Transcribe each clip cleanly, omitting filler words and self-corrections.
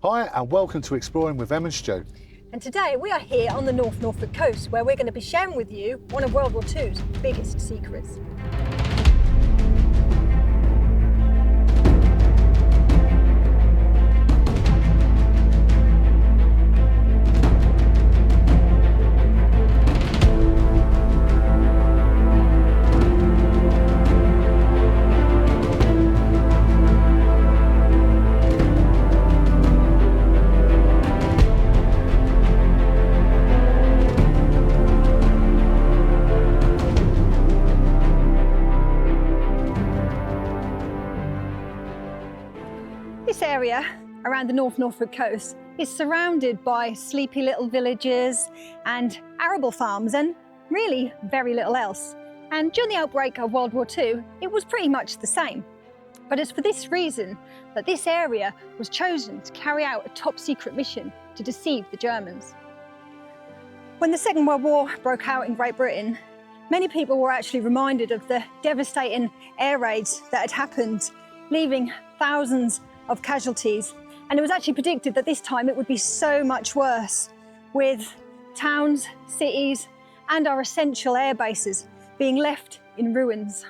Hi and welcome to Exploring with Em and Stu. And today we are here on the North Norfolk coast where we're going to be sharing with you one of World War II's biggest secrets. This area around the North Norfolk coast is surrounded by sleepy little villages and arable farms and really very little else. And during the outbreak of World War II, it was pretty much the same. But it's for this reason that this area was chosen to carry out a top secret mission to deceive the Germans. When the Second World War broke out in Great Britain, many people were actually reminded of the devastating air raids that had happened, leaving thousands of casualties. And it was actually predicted that this time it would be so much worse, with towns, cities, and our essential air bases being left in ruins.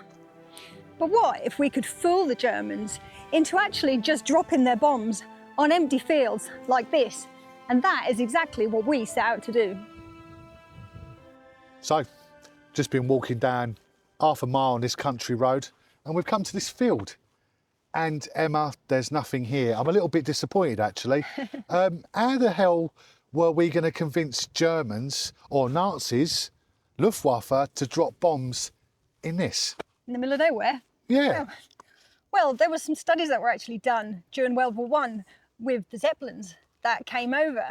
But what if we could fool the Germans into actually just dropping their bombs on empty fields like this? And that is exactly what we set out to do. So, just been walking down half a mile on this country road and we've come to this field. And Emma, there's nothing here. I'm a little bit disappointed actually. How the hell were we going to convince Germans or Nazis, Luftwaffe, to drop bombs in this? In the middle of nowhere? Yeah. Well, there were some studies that were actually done during World War I with the Zeppelins that came over.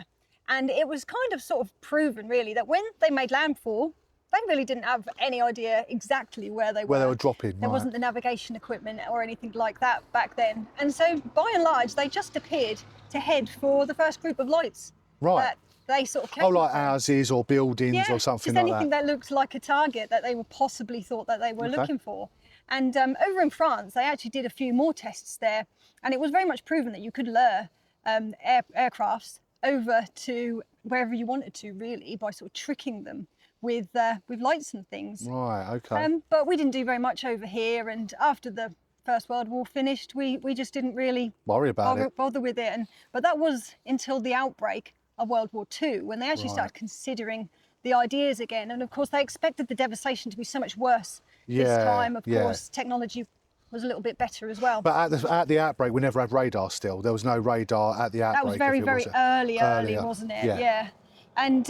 And it was kind of sort of proven really that when they made landfall, they really didn't have any idea exactly where they were. Where they were dropping, There wasn't the navigation equipment or anything like that back then. And so by and large, they just appeared to head for the first group of lights. Right. That they sort of came Oh, like from. houses or buildings or something just like anything that. that looked like a target that they were possibly thought that they were looking for. And over in France, they actually did a few more tests there. And it was very much proven that you could lure aircrafts over to wherever you wanted to, really, by sort of tricking them with lights and things. Right, okay. But we didn't do very much over here, and after the First World War finished, we just didn't really bother with it. But that was until the outbreak of World War II, when they actually started considering the ideas again. And of course, they expected the devastation to be so much worse this time. Of course, technology was a little bit better as well. But at the outbreak, we never had radar still. There was no radar at the outbreak. That was very early, wasn't it? Yeah. And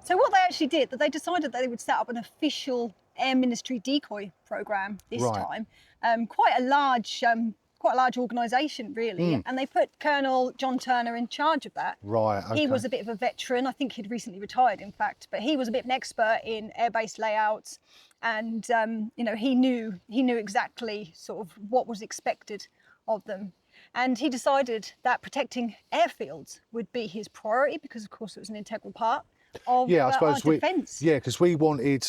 so what they actually did, that they decided that they would set up an official Air Ministry decoy program this time. Quite a large organisation, really. And they put Colonel John Turner in charge of that. Right, okay. He was a bit of a veteran. I think he'd recently retired, in fact. But he was a bit of an expert in airbase layouts. And, you know, he knew exactly sort of what was expected of them. And he decided that protecting airfields would be his priority because, of course, it was an integral part of I suppose our defence. because we wanted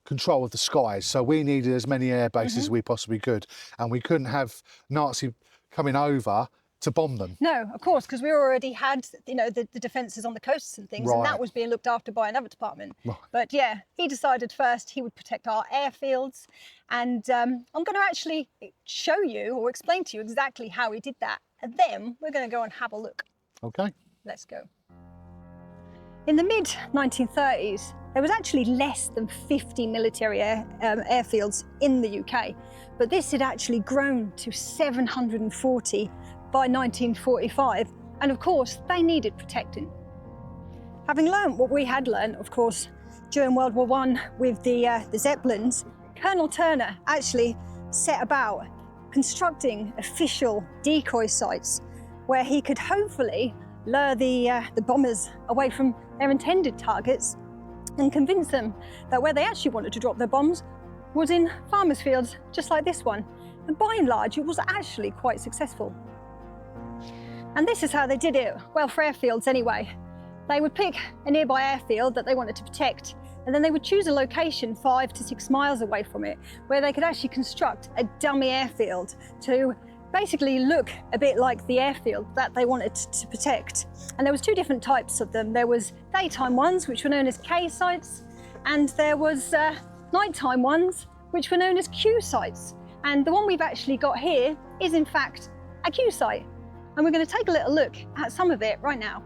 control of the skies, so we needed as many air bases as we possibly could, and we couldn't have Nazi coming over to bomb them. No, of course, because we already had, you know, the defences on the coasts and things, and that was being looked after by another department. Right. But yeah, he decided first he would protect our airfields, and I'm going to actually show you or explain to you exactly how he did that, and then we're going to go and have a look. Okay. Let's go. In the mid-1930s, there was actually less than 50 military airfields in the UK, but this had actually grown to 740 by 1945, and of course, they needed protecting. Having learned what we had learned, of course, during World War I with the Zeppelins, Colonel Turner actually set about constructing official decoy sites where he could hopefully lure the bombers away from their intended targets and convince them that where they actually wanted to drop their bombs was in farmers' fields, just like this one. And by and large, it was actually quite successful. And this is how they did it, well, for airfields anyway. They would pick a nearby airfield that they wanted to protect, and then they would choose a location 5 to 6 miles away from it, where they could actually construct a dummy airfield to basically look a bit like the airfield that they wanted to protect. And there was two different types of them. There was daytime ones, which were known as K sites, and there was nighttime ones, which were known as Q sites. And the one we've actually got here is in fact a Q site. And we're going to take a little look at some of it right now.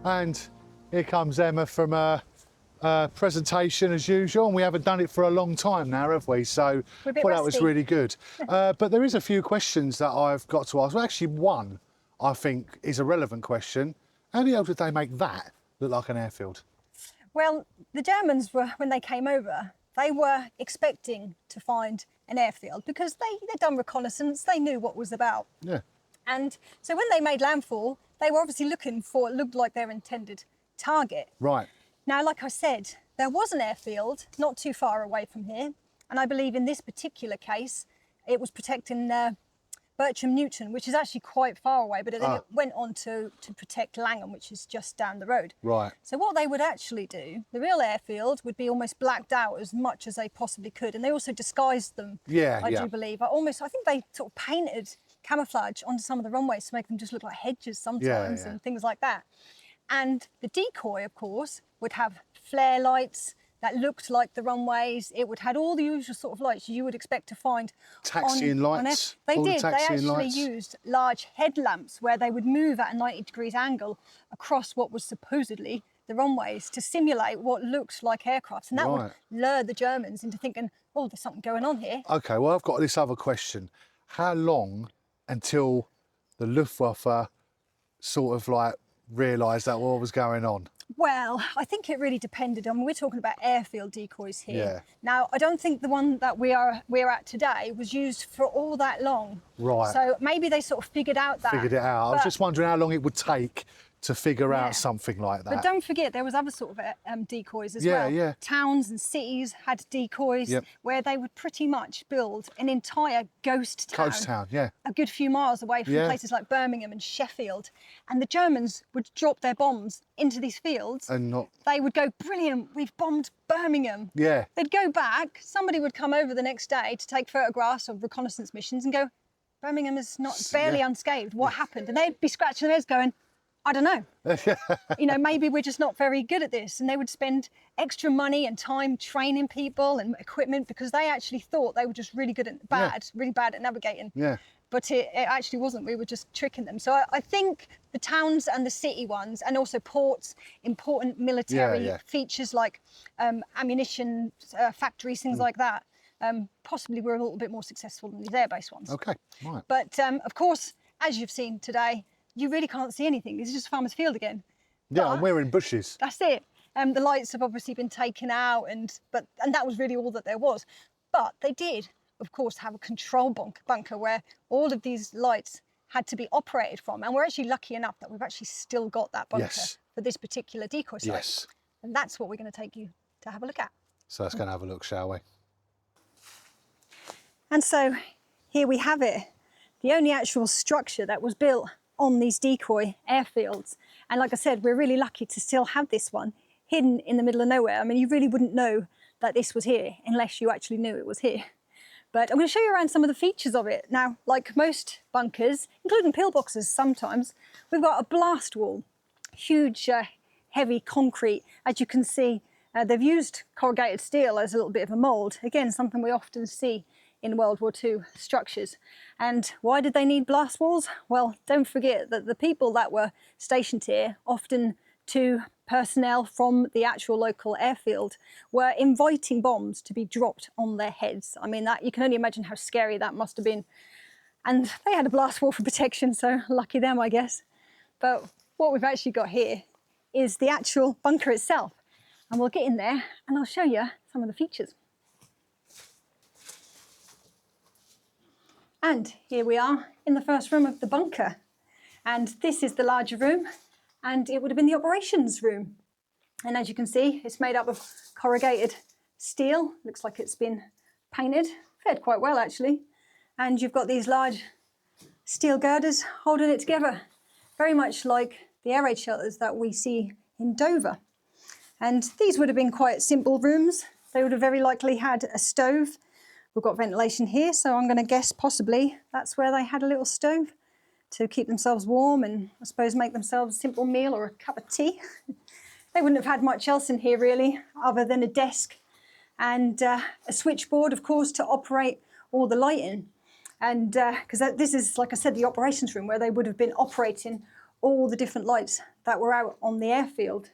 And here comes Emma from a presentation as usual, and we haven't done it for a long time now, have we? So We're a bit well, that was rusty. really good. But there is a few questions that I've got to ask. Well, actually one I think is a relevant question. How the hell did they make that look like an airfield? Well, the Germans were, when they came over, they were expecting to find an airfield because they'd done reconnaissance, they knew what was about. Yeah. And so when they made landfall, they were obviously looking for what looked like their intended target. Right. Now, like I said, there was an airfield not too far away from here. And I believe in this particular case, it was protecting Bircham Newton, which is actually quite far away, but then it went on to protect Langham, which is just down the road. Right. So what they would actually do, the real airfield would be almost blacked out as much as they possibly could. And they also disguised them, I do believe. I think they sort of painted camouflage onto some of the runways to make them just look like hedges sometimes and things like that. And the decoy, of course, would have flare lights that looked like the runways. It would have all the usual sort of lights you would expect to find. Taxiing lights. They all the did. They taxiing actually lights. used large headlamps where they would move at a 90 degrees angle across what was supposedly the runways to simulate what looked like aircraft. And that would lure the Germans into thinking, oh, there's something going on here. Okay, well, I've got this other question. How long until the Luftwaffe sort of like realised that what was going on? Well, I think it really depended on, we're talking about airfield decoys here. Yeah. Now, I don't think the one that we're at today was used for all that long. Right. So maybe they sort of figured out that. Figured it out. I was just wondering how long it would take to figure out something like that. But don't forget, there was other sort of decoys as well. Yeah. Towns and cities had decoys where they would pretty much build an entire ghost town. Ghost town, yeah. A good few miles away from places like Birmingham and Sheffield. And the Germans would drop their bombs into these fields. And not... They would go, brilliant, we've bombed Birmingham. Yeah. They'd go back, somebody would come over the next day to take photographs of reconnaissance missions and go, Birmingham is not barely unscathed, what happened? And they'd be scratching their heads going, I don't know. You know, maybe we're just not very good at this. And they would spend extra money and time training people and equipment because they actually thought they were just really good at really bad at navigating. Yeah. But it actually wasn't. We were just tricking them. So I think the towns and the city ones, and also ports, important military features like ammunition factories, things like that, possibly were a little bit more successful than these airbase ones. Okay, right. But of course, as you've seen today, you really can't see anything. This is just Farmer's Field again. Yeah, and we're in bushes. That's it. The lights have obviously been taken out, and that was really all that there was. But they did, of course, have a control bunker where all of these lights had to be operated from. And we're actually lucky enough that we've actually still got that bunker for this particular decoy site. Yes. And that's what we're going to take you to have a look at. So let's go and have a look, shall we? And so here we have it, the only actual structure that was built on these decoy airfields. And like I said, we're really lucky to still have this one hidden in the middle of nowhere. I mean, you really wouldn't know that this was here unless you actually knew it was here. But I'm going to show you around some of the features of it. Now, like most bunkers, including pillboxes sometimes, we've got a blast wall, huge, heavy concrete. As you can see, they've used corrugated steel as a little bit of a mould. Again, something we often see in World War II structures. And why did they need blast walls? Well, don't forget that the people that were stationed here, often to personnel from the actual local airfield, were inviting bombs to be dropped on their heads. I mean, that you can only imagine how scary that must have been. And they had a blast wall for protection, so lucky them, I guess. But what we've actually got here is the actual bunker itself. And we'll get in there and I'll show you some of the features. And here we are in the first room of the bunker. And this is the larger room, and it would have been the operations room. And as you can see, it's made up of corrugated steel. Looks like it's been painted, fared quite well actually. And you've got these large steel girders holding it together, very much like the air raid shelters that we see in Dover. And these would have been quite simple rooms. They would have very likely had a stove we've got ventilation here, so I'm going to guess possibly that's where they had a little stove to keep themselves warm and I suppose make themselves a simple meal or a cup of tea. They wouldn't have had much else in here really, other than a desk and a switchboard, of course, to operate all the lighting. And because this is, like I said, the operations room where they would have been operating all the different lights that were out on the airfield.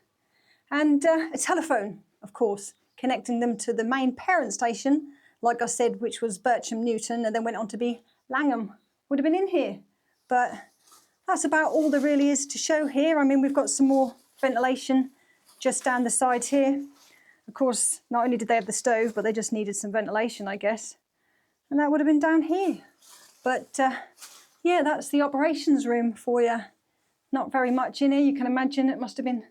And a telephone, of course, connecting them to the main parent station, like I said, which was Bircham Newton, and then went on to be Langham, would have been in here. But that's about all there really is to show here. I mean, we've got some more ventilation just down the side here. Of course, not only did they have the stove, but they just needed some ventilation, I guess. And that would have been down here. But yeah, that's the operations room for you. Not very much in here. You can imagine it must have been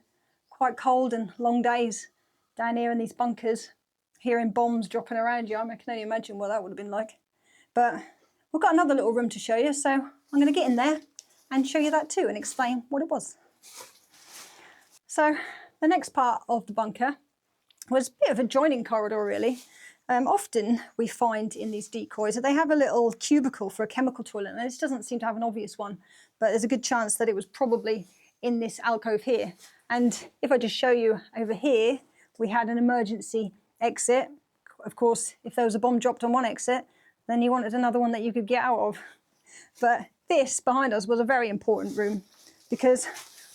quite cold and long days down here in these bunkers, hearing bombs dropping around you. I can only imagine what that would have been like. But we've got another little room to show you, so I'm going to get in there and show you that too and explain what it was. So the next part of the bunker was a bit of a joining corridor really. Often we find in these decoys that they have a little cubicle for a chemical toilet, and this doesn't seem to have an obvious one, but there's a good chance that it was probably in this alcove here. And if I just show you over here, we had an emergency exit. Of course, if there was a bomb dropped on one exit, then you wanted another one that you could get out of. But this behind us was a very important room because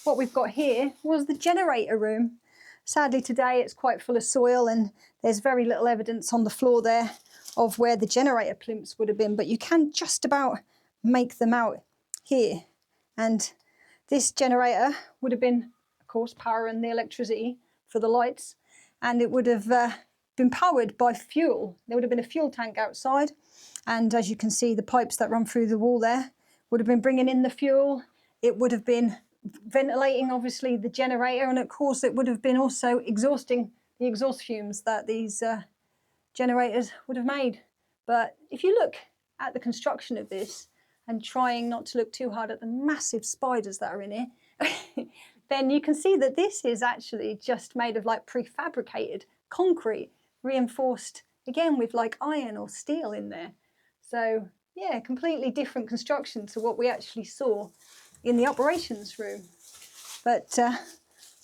what we've got here was the generator room. Sadly today it's quite full of soil and there's very little evidence on the floor there of where the generator plinths would have been, but you can just about make them out here. And this generator would have been, of course, powering the electricity for the lights, and it would have been powered by fuel. There would have been a fuel tank outside, and as you can see, the pipes that run through the wall there would have been bringing in the fuel. It would have been ventilating, obviously, the generator, and of course it would have been also exhausting the exhaust fumes that these generators would have made. But if you look at the construction of this, and trying not to look too hard at the massive spiders that are in here, then you can see that this is actually just made of like prefabricated concrete, reinforced again with like iron or steel in there. So yeah, completely different construction to what we actually saw in the operations room. But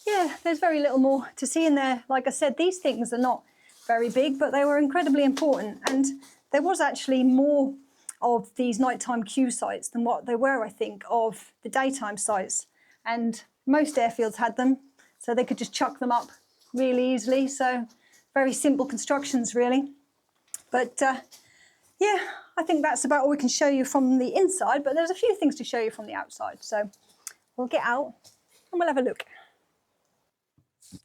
yeah, there's very little more to see in there. Like I said, these things are not very big, but they were incredibly important. And there was actually more of these nighttime Q sites than what there were, I think, of the daytime sites. And most airfields had them, so they could just chuck them up really easily. So very simple constructions, really. But yeah, I think that's about all we can show you from the inside, but there's a few things to show you from the outside. So we'll get out and we'll have a look.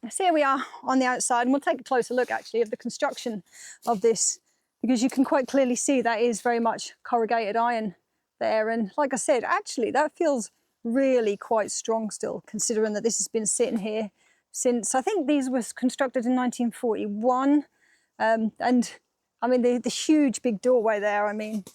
So here we are on the outside, and we'll take a closer look actually of the construction of this, because you can quite clearly see that is very much corrugated iron there. And like I said, actually that feels really quite strong still, considering that this has been sitting here since, I think these were constructed in 1941. And I mean, the huge big doorway there, I mean,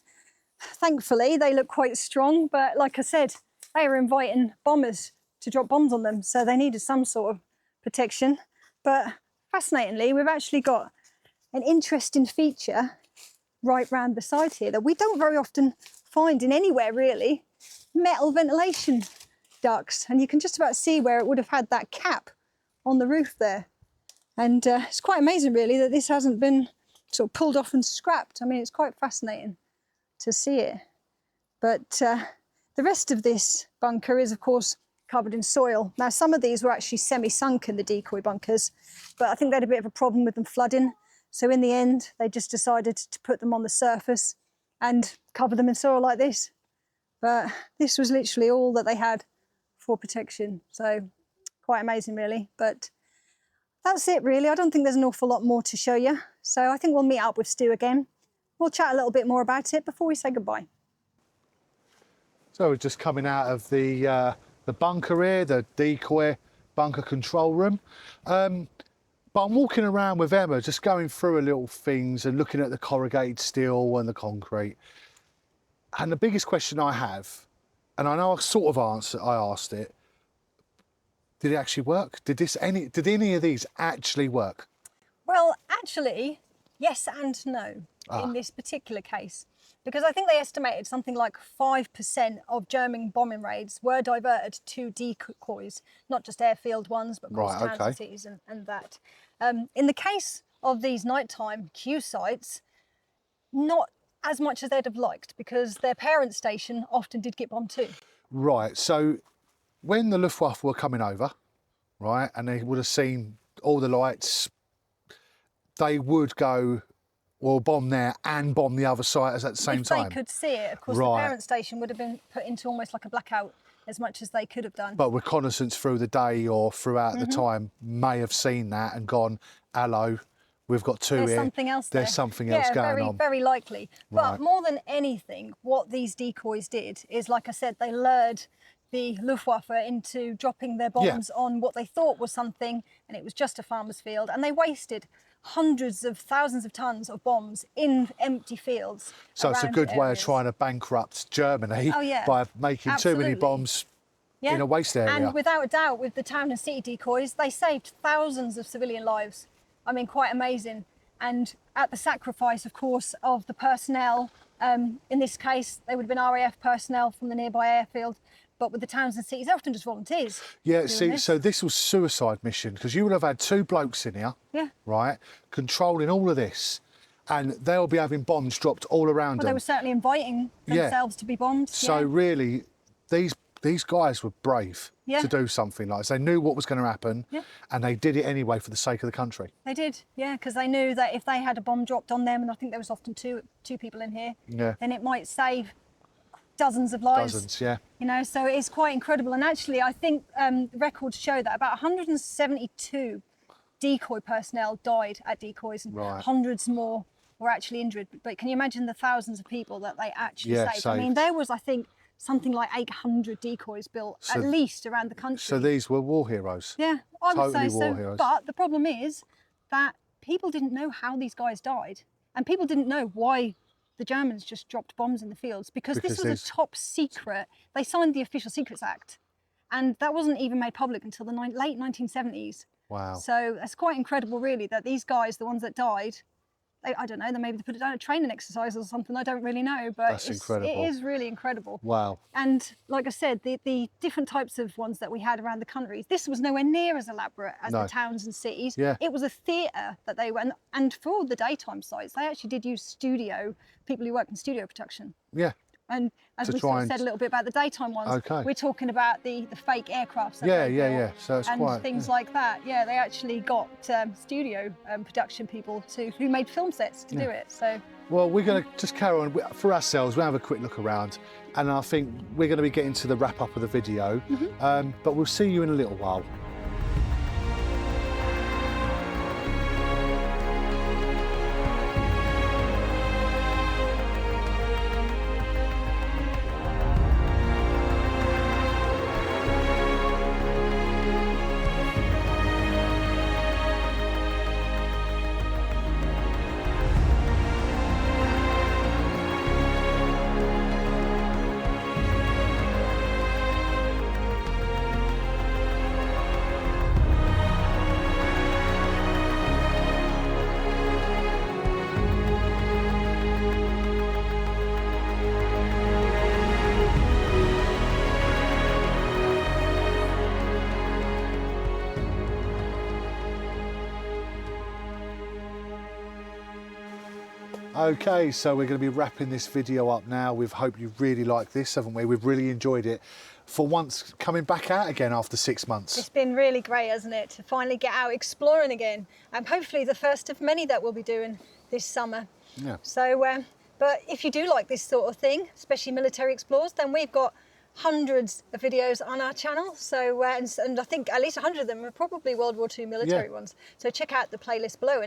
thankfully they look quite strong, but like I said, they were inviting bombers to drop bombs on them, so they needed some sort of protection. But fascinatingly, we've actually got an interesting feature right round the side here that we don't very often find in anywhere really. Metal ventilation ducts, and you can just about see where it would have had that cap on the roof there. And it's quite amazing really that this hasn't been sort of pulled off and scrapped. I mean, it's quite fascinating to see it. But the rest of this bunker is of course covered in soil. Now some of these were actually semi-sunken, the decoy bunkers, but I think they had a bit of a problem with them flooding. So in the end, they just decided to put them on the surface and cover them in soil like this. But this was literally all that they had for protection. So quite amazing really. But that's it really. I don't think there's an awful lot more to show you. So I think we'll meet up with Stu again. We'll chat a little bit more about it before we say goodbye. So we're just coming out of the bunker here, the decoy bunker control room. But I'm walking around with Emma, just going through a little things and looking at the corrugated steel and the concrete. And the biggest question I have, and I know I sort of asked it, did it actually work? Did any of these actually work? Well, actually, Yes and no in this particular case. Because I think they estimated something like 5% of German bombing raids were diverted to decoys, not just airfield ones, but across towns and cities and that. In the case of these nighttime Q sites, not as much as they'd have liked, because their parent station often did get bombed too. Right, so when the Luftwaffe were coming over, right, and they would have seen all the lights, they would go, well, bomb there and bomb the other site at the same time. If they could see it, of course, the parent station would have been put into almost like a blackout as much as they could have done. But reconnaissance through the day or throughout the time may have seen that and gone, hello, we've got two There's here. Something else there. There's something else going on. Very likely. But more than anything, what these decoys did is, like I said, they lured the Luftwaffe into dropping their bombs on what they thought was something, and it was just a farmer's field, and they wasted hundreds of thousands of tons of bombs in empty fields. So it's a good way of trying to bankrupt Germany by making too many bombs in a waste area. And without a doubt, with the town and city decoys, they saved thousands of civilian lives. I mean, quite amazing. And at the sacrifice, of course, of the personnel. In this case, they would have been RAF personnel from the nearby airfield. But with the towns and cities, they're often just volunteers. Yeah, see, so this was suicide mission, because you would have had two blokes in here, right, controlling all of this, and they'll be having bombs dropped all around them. They were certainly inviting themselves to be bombed. So really, these guys were brave to do something like this. They knew what was going to happen, and they did it anyway for the sake of the country. They did, because they knew that if they had a bomb dropped on them, and I think there was often two people in here, then it might save dozens of lives. Dozens, yeah. You know, so it's quite incredible. And actually, I think records show that about 172 decoy personnel died at decoys, and hundreds more were actually injured. But can you imagine the thousands of people that they actually saved? I mean, there was, I think, something like 800 decoys built at least around the country. So these were war heroes. Yeah, I would say war so. Heroes. But the problem is that people didn't know how these guys died, and people didn't know why the Germans just dropped bombs in the fields, because this was a top secret. They signed the Official Secrets Act, and that wasn't even made public until the late 1970s. Wow. So it's quite incredible, really, that these guys, the ones that died, I don't know, they maybe put it down a training exercise or something, I don't really know, but it is really incredible. Wow. And like I said, the different types of ones that we had around the country, this was nowhere near as elaborate as the towns and cities. Yeah. It was a theatre that they went, and for all the daytime sites, they actually did use people who work in studio production. Yeah. And as we sort of said a little bit about the daytime ones, we're talking about the fake aircrafts. That So it's and things like that. Yeah, they actually got studio production people who made film sets to do it. So. Well, we're going to just carry on for ourselves. We'll have a quick look around, and I think we're going to be getting to the wrap up of the video. But we'll see you in a little while. Okay, so we're going to be wrapping this video up now. We hope you really like this, haven't we? We've really enjoyed it. For once, coming back out again after 6 months. It's been really great, hasn't it, to finally get out exploring again. And hopefully the first of many that we'll be doing this summer. Yeah. So, but if you do like this sort of thing, especially military explores, then we've got hundreds of videos on our channel. So, and I think at least 100 of them are probably World War II military ones. So check out the playlist below,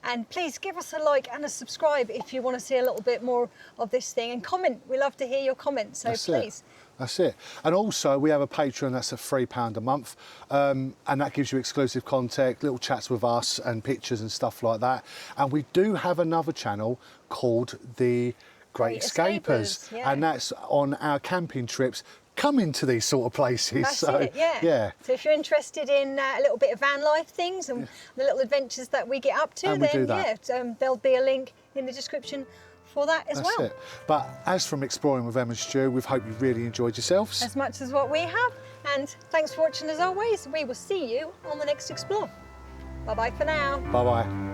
and please give us a like and a subscribe if you want to see a little bit more of this thing, and comment. We love to hear your comments, so please. That's it. And also we have a Patreon that's at £3 a month, and that gives you exclusive content, little chats with us and pictures and stuff like that. And we do have another channel called the Great Escapers, and that's on our camping trips. coming to these sort of places. That's so it, yeah. yeah. So if you're interested in a little bit of van life things and the little adventures that we get up to, And we do then that. yeah, there'll be a link in the description for that as That's well. it. But as from Exploring with Em and Stu, we hope you really enjoyed yourselves. As much as what we have. And thanks for watching as always. We will see you on the next Explore. Bye bye for now. Bye bye.